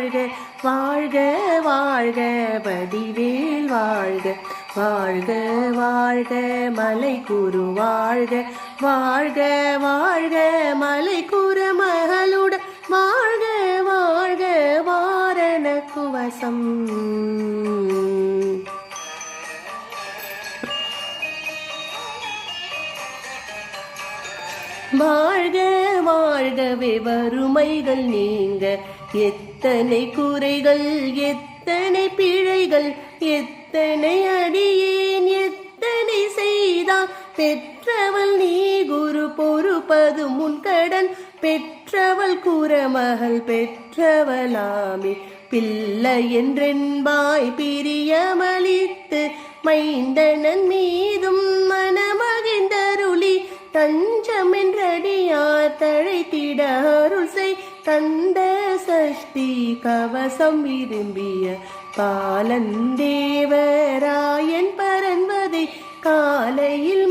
வாழ்க வாழ்க வாழ்க வடிவேல் வாழ்க வாழ்க வாழ்க மலை கூறு வாழ்க வாழ்க வாழ்க மலை கூறு மகளுட வாழ்க வாழ்க வாரண குவசம். வாழ்க வாழ்கவே வறுமைகள் நீங்க எத்தனை குறைகள் எத்தனை பிழைகள் எத்தனை அடியேன் எத்தனை செய்தால் பெற்றவள் நீ குரு பொறுப்பது முன்கடன் பெற்றவள் குறமகள் பெற்றவளாமே பிள்ளை என்றென்பாய் பிரியமளித்து மைந்தனன் மீதும் மனமகிழ்ந்தருளி தஞ்சமென்றடியார் தழைத்திட அருள் செய் தந்த சஷ்டி கவசம் விரும்பிய பாலன் தேவராயன் பரன்வதை காலையில்